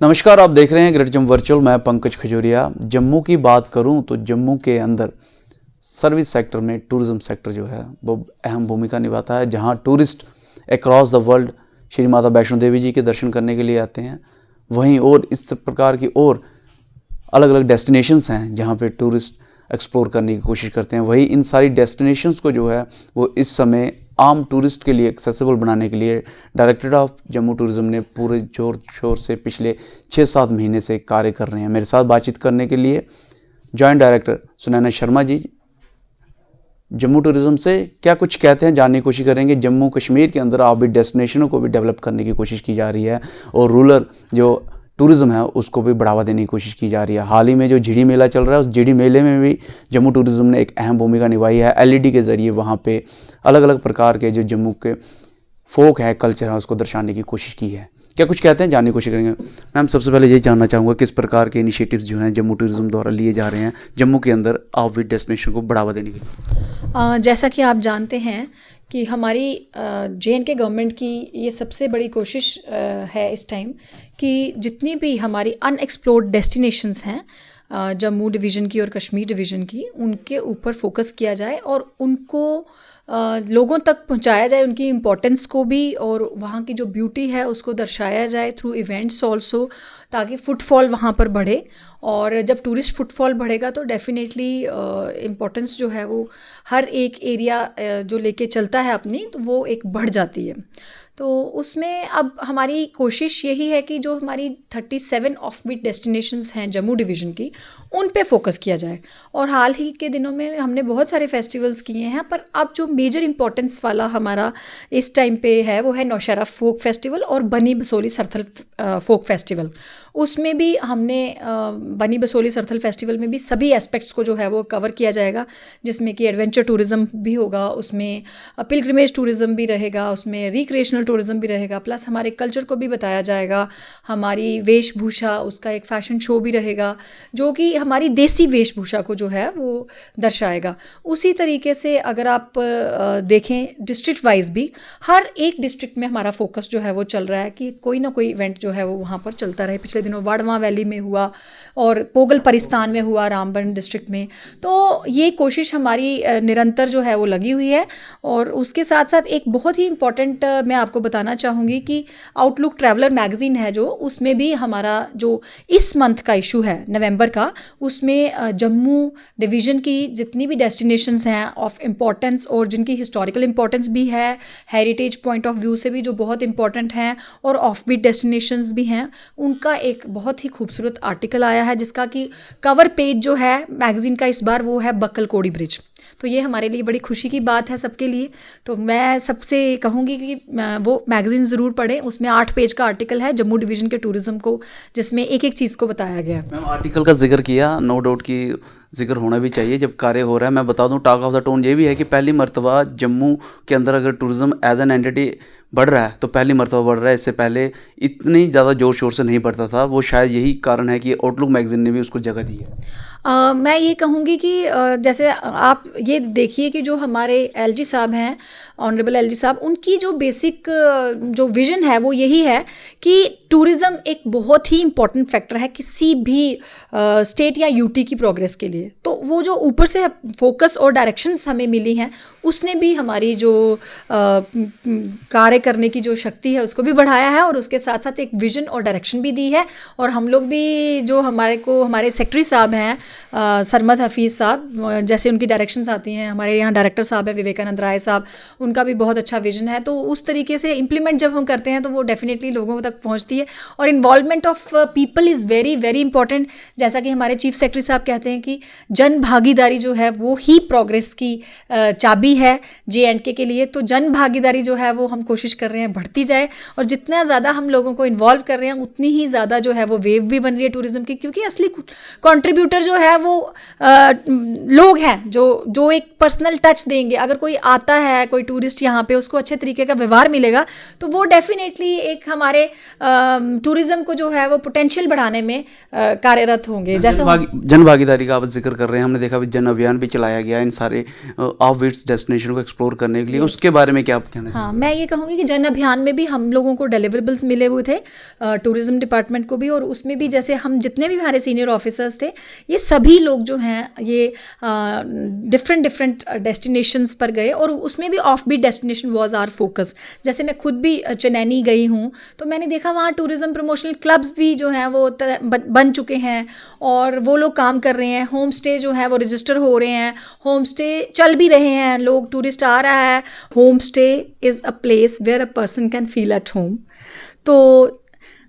नमस्कार, आप देख रहे हैं ग्रेट जम्मू वर्चुअल। मैं पंकज खजूरिया। जम्मू की बात करूं तो जम्मू के अंदर सर्विस सेक्टर में टूरिज्म सेक्टर जो है वो अहम भूमिका निभाता है, जहां tourist across the world Shri Mata Vaishno Devi जी के दर्शन करने के लिए आते हैं। वहीं और इस प्रकार की और अलग अलग डेस्टिनेशंस हैं जहां पे टूरिस्ट एक्सप्लोर करने की कोशिश करते हैं। वहीं इन सारी डेस्टिनेशंस को जो है वो इस समय आम टूरिस्ट के लिए एक्सेसिबल बनाने के लिए डायरेक्टरेट ऑफ जम्मू टूरिज्म ने पूरे जोर शोर से पिछले 6-7 महीने से कार्य कर रहे हैं। मेरे साथ बातचीत करने के लिए joint director Sunaina Sharma ji Jammu tourism से क्या कुछ कहते हैं जानने की कोशिश करेंगे। जम्मू कश्मीर के अंदर आप भी डेस्टिनेशनों को भी डेवलप करने की कोशिश की जा रही है और रूरल जो टूरिज़्म है उसको भी बढ़ावा देने की कोशिश की जा रही है। हाल ही में जो झिड़ी मेला चल रहा है उस झिड़ी मेले में भी जम्मू टूरिज़्म ने एक अहम भूमिका निभाई है। एलईडी के ज़रिए वहाँ पे अलग अलग प्रकार के जो जम्मू के फोक है, कल्चर है, उसको दर्शाने की कोशिश की है। क्या कुछ कहते हैं जानने की कोशिश करेंगे। मैम, सबसे पहले यही जानना चाहूँगा किस प्रकार के इनिशिएटिव्स जो हैं जम्मू टूरिज़्म द्वारा लिए जा रहे हैं जम्मू के अंदर आउटविट डेस्टिनेशन को बढ़ावा देने के लिए। जैसा कि आप जानते हैं कि हमारी JNK गवर्नमेंट की ये सबसे बड़ी कोशिश है इस टाइम कि जितनी भी हमारी अनएक्सप्लोर्ड डेस्टिनेशंस हैं जम्मू डिवीज़न की और कश्मीर डिवीज़न की, उनके ऊपर फोकस किया जाए और उनको लोगों तक पहुंचाया जाए, उनकी इम्पोर्टेंस को भी और वहाँ की जो ब्यूटी है उसको दर्शाया जाए थ्रू इवेंट्स ऑल्सो, ताकि फुटफॉल वहाँ पर बढ़े। और जब टूरिस्ट फुटफॉल बढ़ेगा तो डेफिनेटली इम्पोर्टेंस जो है वो हर एक एरिया जो लेके चलता है अपनी, तो वो एक बढ़ जाती है। तो उसमें अब हमारी कोशिश यही है कि जो हमारी 37 ऑफबीट डेस्टिनेशंस हैं जम्मू डिवीज़न की, उन पे फोकस किया जाए। और हाल ही के दिनों में हमने बहुत सारे फेस्टिवल्स किए हैं, पर अब जो मेजर इंपॉर्टेंस वाला हमारा इस टाइम पे है वो है नौशहरा फोक फेस्टिवल और बनी बसोली सरथल फोक फेस्टिवल। उसमें भी हमने बनी बसोली सरथल फेस्टिवल में भी सभी एस्पेक्ट्स को जो है वो कवर किया जाएगा, जिसमें कि एडवेंचर टूरिज़्म भी होगा, उसमें पिलग्रिमेज टूरिज़्म भी रहेगा, उसमें रिक्रिएशनल टूरिज़्म भी रहेगा, प्लस हमारे कल्चर को भी बताया जाएगा, हमारी वेशभूषा, उसका एक फ़ैशन शो भी रहेगा जो कि हमारी देसी वेशभूषा को जो है वो दर्शाएगा। उसी तरीके से अगर आप देखें डिस्ट्रिक्ट वाइज भी हर एक डिस्ट्रिक्ट में हमारा फोकस जो है वो चल रहा है कि कोई ना कोई इवेंट जो है वो वहाँ पर चलता रहे। पिछले दिनों वाड़वा वैली में हुआ और पोगल परिस्तान में हुआ, रामबन डिस्ट्रिक्ट में। तो ये कोशिश हमारी निरंतर जो है वो लगी हुई है। और उसके साथ साथ एक बहुत ही इम्पॉर्टेंट मैं आपको बताना चाहूँगी कि आउटलुक ट्रैवलर मैगजीन है जो, उसमें भी हमारा जो इस मंथ का इशू है नवंबर का, उसमें जम्मू डिवीज़न की जितनी भी डेस्टिनेशंस हैं ऑफ इम्पॉर्टेंस और जिनकी हिस्टोरिकल इम्पॉर्टेंस भी है, हेरिटेज पॉइंट ऑफ व्यू से भी जो बहुत इंपॉर्टेंट हैं और ऑफबीट डेस्टिनेशंस भी हैं, उनका एक बहुत ही खूबसूरत आर्टिकल आया है जिसका कि कवर पेज जो है मैगज़ीन का इस बार वो है बक्कल कोड़ी ब्रिज। तो ये हमारे लिए बड़ी खुशी की बात है सबके लिए। तो मैं सबसे कहूँगी कि वो मैगज़ीन ज़रूर पढ़ें। उसमें 8 पेज का आर्टिकल है जम्मू डिवीज़न के टूरिज़्म को, जिसमें एक एक चीज़ को बताया गया। मैम, आर्टिकल का जिक्र किया, नो डाउट कि जिक्र होना भी चाहिए जब कार्य हो रहा है। मैं बता दूं टॉक ऑफ द टाउन ये भी है कि पहली मर्तबा जम्मू के अंदर अगर टूरिज़्म एज एन एंटिटी बढ़ रहा है तो पहली मर्तबा बढ़ रहा है। इससे पहले इतनी ज़्यादा ज़ोर शोर से नहीं बढ़ता था। वो शायद यही कारण है कि आउटलुक मैगज़ीन ने भी उसको जगह दी है। मैं ये कहूँगी कि जैसे आप ये देखिए कि जो हमारे LG साहब हैं, ऑनरेबल LG साहब, उनकी जो बेसिक जो विज़न है वो यही है कि टूरिज़्म एक बहुत ही इम्पॉर्टेंट फैक्टर है किसी भी स्टेट या यूटी की प्रोग्रेस के लिए। तो वो जो ऊपर से फोकस और डायरेक्शंस हमें मिली हैं, उसने भी हमारी जो कार्य करने की जो शक्ति है उसको भी बढ़ाया है और उसके साथ साथ एक विज़न और डायरेक्शन भी दी है। और हम लोग भी जो हमारे सेक्रेटरी साहब हैं सरमद हफीज़ साहब, जैसे उनकी डायरेक्शंस आती हैं, हमारे यहाँ डायरेक्टर साहब है विवेकानंद राय साहब, उनका भी बहुत अच्छा विजन है। तो उस तरीके से इम्प्लीमेंट जब हम करते हैं तो वो डेफिनेटली लोगों तक पहुँचती है। और involvement of people is very very important. जैसा कि हमारे चीफ सेक्रेटरी साहब कहते हैं कि जन भागीदारी जो है वो ही प्रोग्रेस की चाबी है JNK के लिए। तो जन भागीदारी जो है वो हम कोशिश कर रहे हैं बढ़ती जाए, और जितना ज़्यादा हम लोगों को इन्वॉल्व कर रहे हैं उतनी ही ज़्यादा जो है वो वेव भी बन रही है टूरिज़्म की, क्योंकि असली कंट्रीब्यूटर जो है वो लोग हैं जो एक पर्सनल टच देंगे। अगर कोई आता है, कोई टूरिस्ट यहाँ पे, उसको अच्छे तरीके का व्यवहार मिलेगा तो वो डेफिनेटली एक हमारे टूरिज़्म को जो है वो पोटेंशियल बढ़ाने में कार्यरत होंगे। जैसे जन भागीदारी का आप जिक्र कर रहे हैं, हमने देखा अभी जन अभियान भी चलाया गया इन सारे ऑफ बीट्स डेस्टिनेशन को एक्सप्लोर करने के लिए, उसके बारे में क्या आप कहना हाँ, मैं ये कहूँगी कि जन अभियान में भी हम लोगों को डिलीवरेबल्स मिले हुए थे, टूरिज़्म डिपार्टमेंट को भी, और उसमें भी जैसे हम जितने भी हमारे सीनियर ऑफिसर्स थे, ये सभी लोग जो हैं ये डिफरेंट डेस्टिनेशंस पर गए, और उसमें भी off beat destination was our focus. जैसे मैं खुद भी चेन्नई गई हूँ, तो मैंने देखा वहाँ टूरिज़्म प्रमोशनल क्लब्स भी जो हैं वो बन चुके हैं और वो लोग काम कर रहे हैं। होम स्टे जो है वो रजिस्टर हो रहे हैं, होम स्टे चल भी रहे हैं, लोग टूरिस्ट आ रहा है। Home stay is a place where a person can feel at home. तो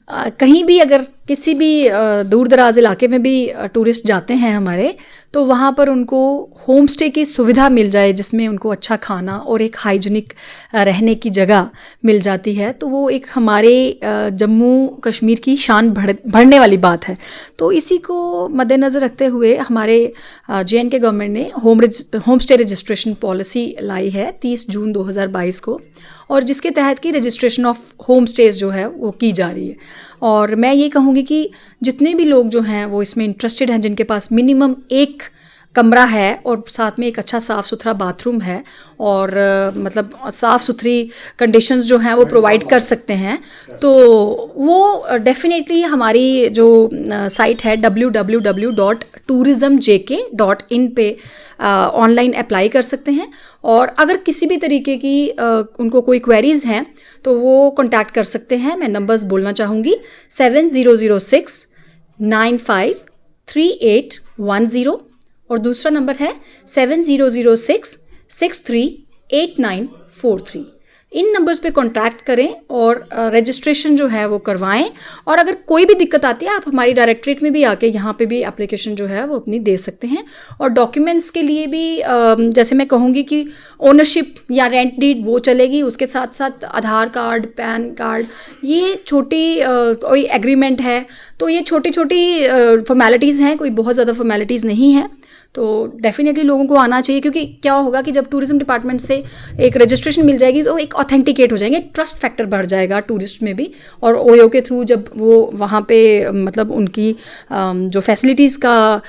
कहीं भी अगर किसी भी दूर दराज इलाके में भी टूरिस्ट जाते हैं हमारे, तो वहाँ पर उनको होम स्टे की सुविधा मिल जाए जिसमें उनको अच्छा खाना और एक हाइजीनिक रहने की जगह मिल जाती है, तो वो एक हमारे जम्मू कश्मीर की शान बढ़ने वाली बात है। तो इसी को मद्देनज़र रखते हुए हमारे JNK गवर्नमेंट ने होम स्टे रजिस्ट्रेशन पॉलिसी लाई है 30 जून 2022 को, और जिसके तहत की रजिस्ट्रेशन ऑफ होम स्टेज जो है वो की जा रही है। और मैं ये कहूँगी कि जितने भी लोग जो हैं वो इसमें इंटरेस्टेड हैं, जिनके पास मिनिमम एक कमरा है और साथ में एक अच्छा साफ़ सुथरा बाथरूम है और मतलब साफ़ सुथरी कंडीशंस जो हैं वो प्रोवाइड कर सकते हैं, तो वो डेफिनेटली हमारी जो साइट है www.tourismjk.in पे ऑनलाइन अप्लाई कर सकते हैं। और अगर किसी भी तरीके की उनको कोई क्वेरीज़ हैं तो वो कॉन्टैक्ट कर सकते हैं। मैं नंबर्स बोलना चाहूँगी 7006953810, और दूसरा नंबर है 7006638943। इन नंबर्स पे कांटेक्ट करें और रजिस्ट्रेशन जो है वो करवाएं। और अगर कोई भी दिक्कत आती है, आप हमारी डायरेक्टरेट में भी आके यहाँ पे भी एप्लीकेशन जो है वो अपनी दे सकते हैं। और डॉक्यूमेंट्स के लिए भी जैसे मैं कहूँगी कि ओनरशिप या रेंट डीड वो चलेगी, उसके साथ साथ आधार कार्ड, पैन कार्ड, ये छोटी कोई एग्रीमेंट है, तो ये छोटी छोटी फॉर्मेलिटीज़ हैं, कोई बहुत ज़्यादा फॉर्मेलिटीज़ नहीं है। तो डेफिनेटली लोगों को आना चाहिए, क्योंकि क्या होगा कि जब टूरिज्म डिपार्टमेंट से एक रजिस्ट्रेशन मिल जाएगी तो एक ऑथेंटिकेट हो जाएंगे, ट्रस्ट फैक्टर बढ़ जाएगा टूरिस्ट में भी। और ओयो के थ्रू जब वो वहाँ पे मतलब उनकी जो फैसिलिटीज़ का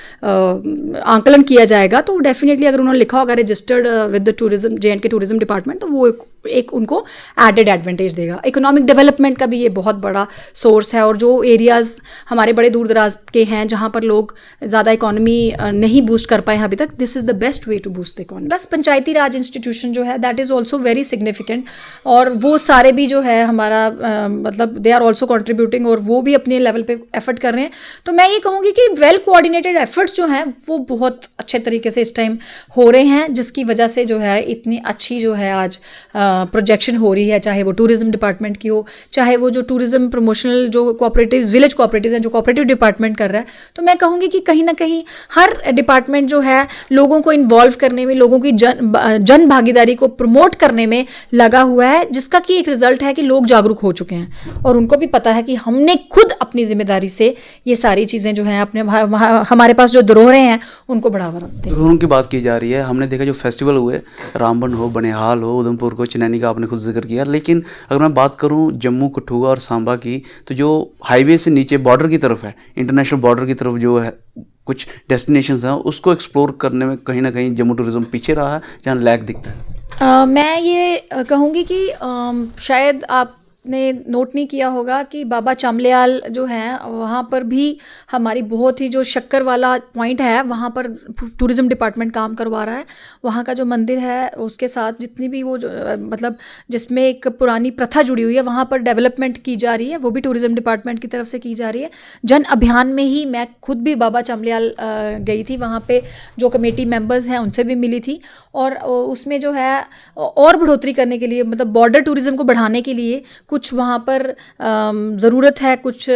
आंकलन किया जाएगा, तो डेफिनेटली अगर उन्होंने लिखा होगा registered with the tourism JNK tourism department, तो वो एक उनको एडेड एडवांटेज देगा। इकोनॉमिक डेवलपमेंट का भी ये बहुत बड़ा सोर्स है। और जो एरियाज़ हमारे बड़े दूर दराज के हैं जहाँ पर लोग ज़्यादा इकोनॉमी नहीं बूस्ट कर पाए हैं अभी तक, this is the best way to boost the economy. Plus Panchayati Raj institution जो है that is also very significant, और वो सारे भी जो है हमारा मतलब दे आर ऑल्सो कॉन्ट्रीब्यूटिंग, और वो भी अपने लेवल पे एफर्ट कर रहे हैं। तो मैं ये कहूँगी कि वेल कोऑर्डिनेटेड एफर्ट्स जो हैं वो बहुत अच्छे तरीके से इस टाइम हो रहे हैं, जिसकी वजह से जो है इतनी अच्छी जो है आज प्रोजेक्शन हो रही है, चाहे वो टूरिज्म डिपार्टमेंट की हो, चाहे वो जो टूरिज्म प्रमोशनल जो कोऑपरेटिव विलेज कोऑपरेटिव हैं जो कोऑपरेटिव डिपार्टमेंट कर रहा है। तो मैं कहूँगी कि कहीं ना कहीं हर डिपार्टमेंट जो है लोगों को इन्वॉल्व करने में, लोगों की जन भागीदारी को प्रमोट करने में लगा हुआ है, जिसका कि एक रिजल्ट है कि लोग जागरूक हो चुके हैं और उनको भी पता है कि हमने खुद अपनी जिम्मेदारी से ये सारी चीज़ें जो हैं अपने हमारे पास जो धरोहरें हैं उनको बढ़ावा रखते हैं। धरोहरों की बात की जा रही है, हमने देखा जो फेस्टिवल हुए, रामबन हो, बनिहाल हो, उधमपुर को, चनैनी का आपने खुद जिक्र किया, लेकिन अगर मैं बात करूं जम्मू, कठुआ और सांबा की, तो जो हाईवे से नीचे बॉर्डर की तरफ है, इंटरनेशनल बॉर्डर की तरफ जो है कुछ डेस्टिनेशंस हैं, उसको एक्सप्लोर करने में कहीं ना कहीं जम्मू टूरिज्म पीछे रहा है, जहाँ लैग दिखता है। मैं ये कहूँगी कि शायद आपने नोट नहीं किया होगा कि बाबा चामलियाल जो हैं वहाँ पर भी हमारी बहुत ही जो शक्कर वाला पॉइंट है, वहाँ पर टूरिज़्म डिपार्टमेंट काम करवा रहा है। वहाँ का जो मंदिर है उसके साथ जितनी भी वो जो मतलब जिसमें एक पुरानी प्रथा जुड़ी हुई है, वहाँ पर डेवलपमेंट की जा रही है, वो भी टूरिज़्म डिपार्टमेंट की तरफ से की जा रही है। जन अभियान में ही मैं खुद भी बाबा चामलियाल गई थी, वहाँ पे जो कमेटी मेंबर्स हैं उनसे भी मिली थी, और उसमें जो है और बढ़ोतरी करने के लिए, मतलब बॉर्डर टूरिज़्म को बढ़ाने के लिए कुछ वहाँ पर ज़रूरत है, कुछ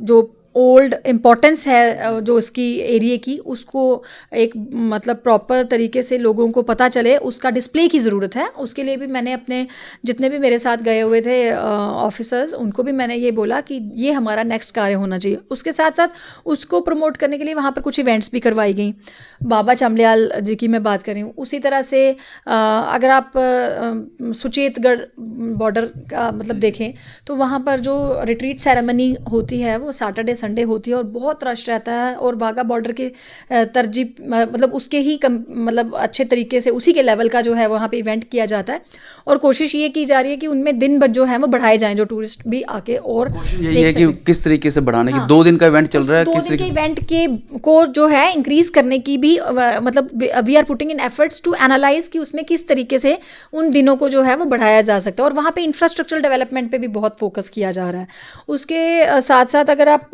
जो ओल्ड इम्पॉर्टेंस है जो इसकी एरिया की, उसको एक मतलब प्रॉपर तरीके से लोगों को पता चले, उसका डिस्प्ले की ज़रूरत है। उसके लिए भी मैंने अपने जितने भी मेरे साथ गए हुए थे ऑफिसर्स, उनको भी मैंने ये बोला कि ये हमारा नेक्स्ट कार्य होना चाहिए। उसके साथ साथ उसको प्रमोट करने के लिए वहाँ पर कुछ इवेंट्स भी करवाई गई। बाबा चामलियाल जी की मैं बात कर रही हूँ। उसी तरह से अगर आप सुचेतगढ़ बॉर्डर का मतलब देखें, तो वहाँ पर जो रिट्रीट सेरेमनी होती है वो सैटरडे संडे होती है और बहुत रश रहता है, और वाघा बॉर्डर के तरजीह मतलब उसके ही मतलब अच्छे तरीके से उसी के लेवल का जो है वहाँ पे इवेंट किया जाता है, और कोशिश ये की जा रही है कि उनमें दिन भर जो है वो बढ़ाए जाएं, जो टूरिस्ट भी आके और यही है कि किस तरीके से बढ़ाने की। 2 दिन का इवेंट चल रहा है, 2 दिन के इवेंट के को जो है इंक्रीज करने की भी मतलब we are putting in efforts to analyse कि उसमें किस तरीके से उन दिनों को जो है वो बढ़ाया जा सकता है, और वहाँ पे इंफ्रास्ट्रक्चरल डेवलपमेंट पे भी बहुत फोकस किया जा रहा है। उसके साथ साथ अगर आप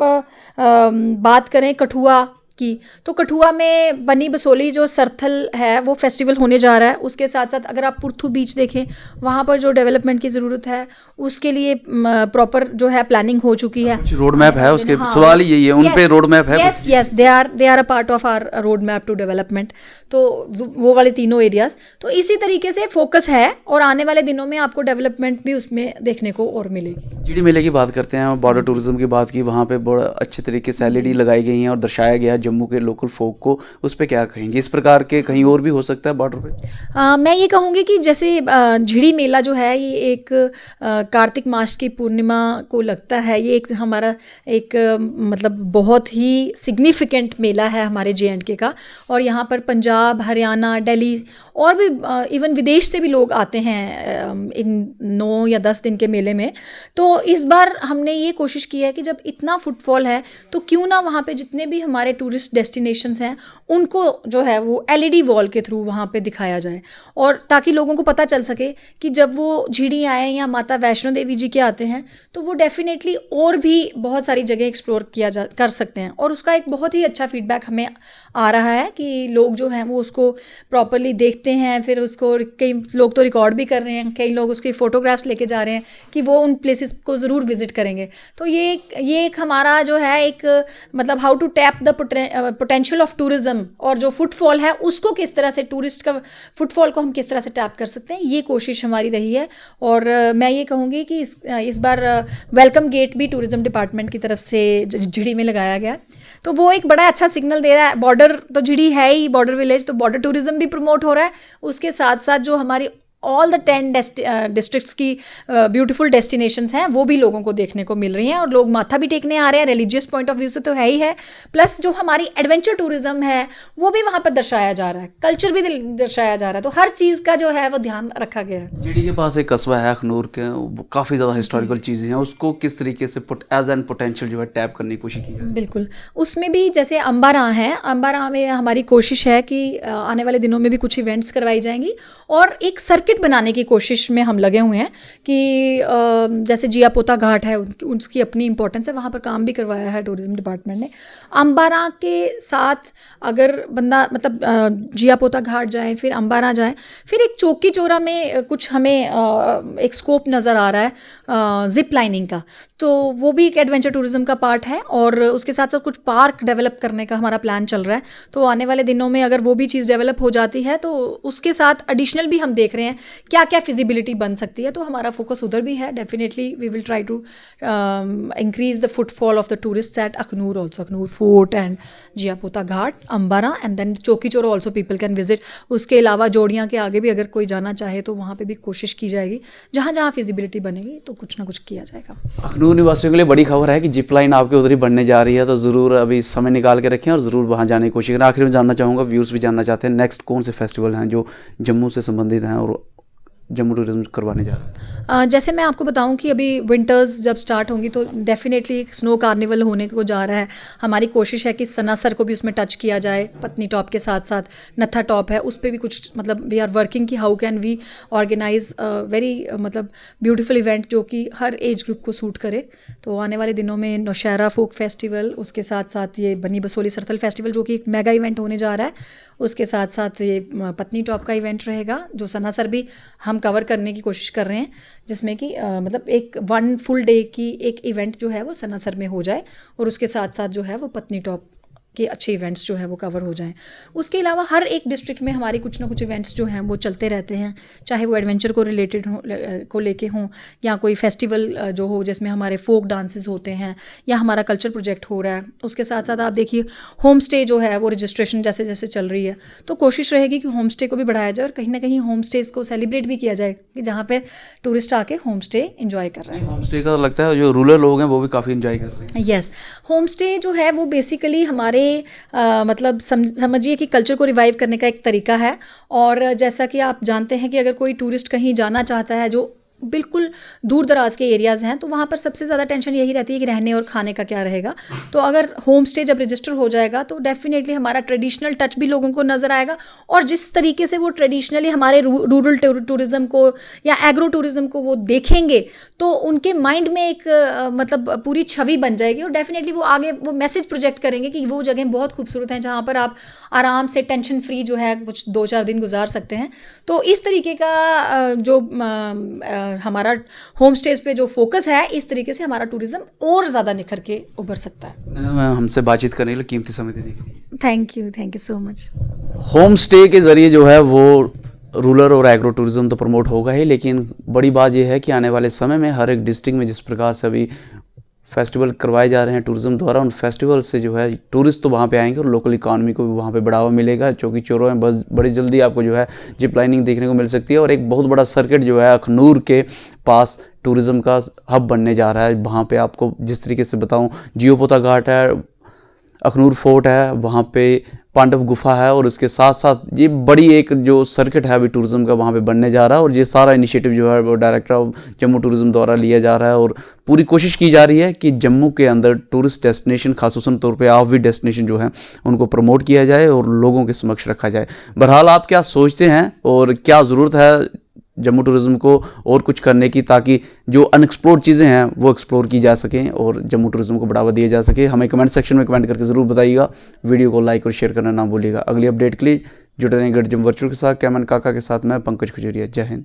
बात करें कठुआ की, तो कठुआ में बनी बसोली जो सरथल है वो फेस्टिवल होने जा रहा है। उसके साथ साथ अगर आप पुरथू बीच देखें, वहाँ पर जो डेवलपमेंट की ज़रूरत है उसके लिए प्रॉपर जो है प्लानिंग हो चुकी है, रोड मैप है उसके। सवाल यही है, उन पे रोड मैप है? Yes, they are a part of our road map to development, तो वो वाले तीनों एरियाज, तो इसी तरीके से फोकस है, और आने वाले दिनों में आपको डेवलपमेंट भी उसमें देखने को और मिलेगी। जीडी मेले की बात करते हैं, बॉर्डर टूरिज्म की बात की, वहाँ पे बड़ा अच्छे तरीके से LED लगाई गई हैं और दर्शाया गया है जम्मू के लोकल फोक को। उस पर क्या कहेंगे? इस प्रकार के कहीं और भी हो सकता है बॉर्डर पे? मैं ये कहूँगी कि जैसे झिड़ी मेला जो है ये एक कार्तिक मास की पूर्णिमा को लगता है, ये एक हमारा एक मतलब बहुत ही सिग्निफिकेंट मेला है हमारे JNK का, और यहाँ पर पंजाब, हरियाणा, दिल्ली और भी इवन विदेश से भी लोग आते हैं इन 9 या 10 दिन के मेले में। तो इस बार हमने ये कोशिश की है कि जब इतना फुटफॉल है तो क्यों ना वहाँ पे जितने भी हमारे टूरिस्ट डेस्टिनेशंस हैं उनको जो है वो LED वॉल के थ्रू वहाँ पे दिखाया जाए, और ताकि लोगों को पता चल सके कि जब वो झिड़ी आए या माता वैष्णो देवी जी के आते हैं तो वो डेफिनेटली और भी बहुत सारी जगह एक्सप्लोर कर सकते हैं। और उसका एक बहुत ही अच्छा फीडबैक हमें आ रहा है कि लोग जो हैं वो उसको प्रॉपरली देखते हैं, फिर उसको कई लोग तो रिकॉर्ड भी कर रहे हैं, कई लोग उसकी फ़ोटोग्राफ्स लेके जा रहे हैं कि वो उन प्लेसेस को ज़रूर विजिट करेंगे। तो ये एक हमारा जो है एक मतलब how to tap the potential of tourism, और जो फुटफॉल है उसको किस तरह से, टूरिस्ट का फुटफॉल को हम किस तरह से टैप कर सकते हैं, ये कोशिश हमारी रही है। और मैं ये कहूँगी कि इस बार वेलकम गेट भी टूरिज्म डिपार्टमेंट की तरफ से झिड़ी में लगाया गया, तो वो एक बड़ा अच्छा सिग्नल दे रहा है। बॉर्डर तो झिड़ी है ही बॉर्डर विलेज, तो बॉर्डर टूरिज्म भी प्रमोट हो रहा है, उसके साथ साथ जो हमारी ऑल द 10 डिस्ट्रिक्ट्स की ब्यूटीफुल डेस्टिनेशंस हैं वो भी लोगों को देखने को मिल रही हैं, और लोग माथा भी टेकने आ रहे हैं। रिलीजियस पॉइंट ऑफ व्यू से तो है ही है, प्लस जो हमारी एडवेंचर टूरिज्म है वो भी वहाँ पर दर्शाया जा रहा है, कल्चर भी दर्शाया जा रहा है, तो हर चीज़ का जो है वो ध्यान रखा गया है। जीडी के पास एक कस्बा है अखनूर के, काफ़ी ज़्यादा हिस्टोरिकल चीज़ें हैं, उसको किस तरीके से एज एन पोटेंशियल जो है टैप करने की कोशिश की है? बिल्कुल, उसमें भी जैसे अम्बारा है, अम्बारा में हमारी कोशिश है कि आने वाले दिनों में भी कुछ इवेंट्स करवाई जाएंगी, और एक सर्किट बनाने की कोशिश में हम लगे हुए हैं कि जैसे जिया पोता घाट है, उसकी अपनी इंपॉर्टेंस है, वहाँ पर काम भी करवाया है टूरिज्म डिपार्टमेंट ने। अम्बारा के साथ अगर बंदा मतलब जिया पोता घाट जाए, फिर अम्बारा जाए, फिर एक चौकी चौरा में कुछ हमें एक स्कोप नज़र आ रहा है जिप लाइनिंग का, तो वो भी एक एडवेंचर टूरिज्म का पार्ट है, और उसके साथ साथ कुछ पार्क डेवलप करने का हमारा प्लान चल रहा है। तो आने वाले दिनों में अगर वो भी चीज़ डेवलप हो जाती है तो उसके साथ एडिशनल भी हम देख रहे हैं क्या क्या फिजिबिलिटी बन सकती है, तो हमारा फोकस उधर भी है। Definitely we will try to increase the footfall of the tourist at Akhnoor also, Akhnoor fort and Jia Pota Ghat, Ambara, and then Chowki Chaura also people can visit. उसके अलावा जोड़ियाँ के आगे भी अगर कोई जाना चाहे तो वहाँ पे भी कोशिश की जाएगी, जहाँ जहाँ फिजिबिलिटी बनेगी तो कुछ ना कुछ किया जाएगा। अखनूर निवासियों के लिए बड़ी खबर है कि जिप लाइन आपके उधर ही बनने जा रही है, तो ज़रूर अभी समय निकाल के रखें और ज़रूर वहाँ जाने की कोशिश करें। आखिर में जानना चाहूँगा, व्यूज़ भी जानना चाहते हैं, नेक्स्ट कौन से फेस्टिवल हैं जो जम्मू से संबंधित हैं और जम्मू टूरिज्म करवाने जा रहे हैं? जैसे मैं आपको बताऊं कि अभी विंटर्स जब स्टार्ट होंगी तो डेफिनेटली एक स्नो कार्निवल होने को जा रहा है। हमारी कोशिश है कि सनासर को भी उसमें टच किया जाए, पत्नी टॉप के साथ साथ नत्था टॉप है, उस पर भी कुछ मतलब वी आर वर्किंग कि how can we organise very मतलब ब्यूटीफुल इवेंट जो कि हर एज ग्रुप को सूट करे। तो आने वाले दिनों में नौशहरा फोक फेस्टिवल, उसके साथ साथ ये बनी बसोली सरथल फेस्टिवल जो कि एक मेगा इवेंट होने जा रहा है, उसके साथ साथ ये पत्नी टॉप का इवेंट रहेगा, जो सनासर भी हम कवर करने की कोशिश कर रहे हैं, जिसमें कि मतलब एक 1 फुल डे की एक इवेंट जो है वो सनासर में हो जाए, और उसके साथ साथ जो है वो पत्नी टॉप के अच्छे इवेंट्स जो हैं वो कवर हो जाएं। उसके अलावा हर एक डिस्ट्रिक्ट में हमारे कुछ ना कुछ इवेंट्स जो हैं वो चलते रहते हैं, चाहे वो एडवेंचर को रिलेटेड हो को लेके हों, या कोई फेस्टिवल जो हो जिसमें हमारे फोक डांसेस होते हैं, या हमारा कल्चर प्रोजेक्ट हो रहा है। उसके साथ साथ आप देखिए होम स्टे जो है वो रजिस्ट्रेशन जैसे जैसे चल रही है, तो कोशिश रहेगी कि होम स्टे को भी बढ़ाया जाए और कहीं ना कहीं होम स्टेज़ को सेलिब्रेट भी किया जाए कि जहाँ पर टूरिस्ट आके होम स्टे इंजॉय कर रहे हैं। होम स्टे का लगता है जो रूरल लोग हैं वो भी काफ़ी इंजॉय कर रहे हैं। यस, होम स्टे जो है वो बेसिकली हमारे मतलब समझिए कि कल्चर को रिवाइव करने का एक तरीका है। और जैसा कि आप जानते हैं कि अगर कोई टूरिस्ट कहीं जाना चाहता है जो बिल्कुल दूर दराज के एरियाज़ हैं, तो वहाँ पर सबसे ज़्यादा टेंशन यही रहती है कि रहने और खाने का क्या रहेगा। तो अगर होम स्टे जब रजिस्टर हो जाएगा तो डेफिनेटली हमारा ट्रेडिशनल टच भी लोगों को नज़र आएगा, और जिस तरीके से वो ट्रेडिशनली हमारे रूरल टूरिज़्म को या एग्रो टूरिज़्म को वो देखेंगे तो उनके माइंड में एक मतलब पूरी छवि बन जाएगी, और डेफिनेटली वो आगे वो मैसेज प्रोजेक्ट करेंगे कि वो जगह बहुत खूबसूरत हैं जहाँ पर आप आराम से टेंशन फ्री जो है कुछ 2-4 दिन गुजार सकते हैं। तो इस तरीके का जो हमारा होम स्टेज पे जो फोकस है, इस तरीके से हमारा टूरिज्म और ज़्यादा निखर के उभर सकता है। हमसे बातचीत करने के लिए, कीमती समय देने के लिए thank you so much. Home stay के ज़रिए जो है वो रूरल और एग्रो टूरिज्म तो प्रमोट होगा ही, लेकिन बड़ी बात यह है कि आने वाले समय में हर एक डिस्ट्रिक्ट में जिस प्रकार से अभी फेस्टिवल करवाए जा रहे हैं टूरिज्म द्वारा, उन फेस्टिवल से जो है टूरिस्ट तो वहाँ पे आएंगे और लोकल इकॉनमी को भी वहाँ पे बढ़ावा मिलेगा। चौकी चौरों में बस बड़ी जल्दी आपको जो है जिप लाइनिंग देखने को मिल सकती है, और एक बहुत बड़ा सर्किट जो है अखनूर के पास टूरिज्म का हब बनने जा रहा है। वहाँ पे आपको जिस तरीके से बताऊँ, जियोपोता घाट है, अखनूर फोर्ट है, वहाँ पे पांडव गुफा है, और उसके साथ साथ ये बड़ी एक जो सर्किट है अभी टूरिज्म का वहाँ पे बनने जा रहा है। और ये सारा इनिशिएटिव जो है वो डायरेक्टर ऑफ जम्मू टूरिज्म द्वारा लिया जा रहा है, और पूरी कोशिश की जा रही है कि जम्मू के अंदर टूरिस्ट डेस्टिनेशन, खासूसन तौर पे ऑफ बीट डेस्टिनेशन जो है उनको प्रमोट किया जाए और लोगों के समक्ष रखा जाए। बहरहाल आप क्या सोचते हैं और क्या ज़रूरत है जम्मू टूरिज्म को और कुछ करने की, ताकि जो अनएक्सप्लोर्ड चीज़ें हैं वो एक्सप्लोर की जा सकें और जम्मू टूरिज्म को बढ़ावा दिया जा सके? हमें कमेंट सेक्शन में कमेंट करके ज़रूर बताइएगा। वीडियो को लाइक और शेयर करना ना भूलिएगा। अगली अपडेट के लिए जुड़े रहें गढ़ जम वर्चुअल के साथ। कैमन काका के साथ मैं पंकज खजूरिया। जय हिंद।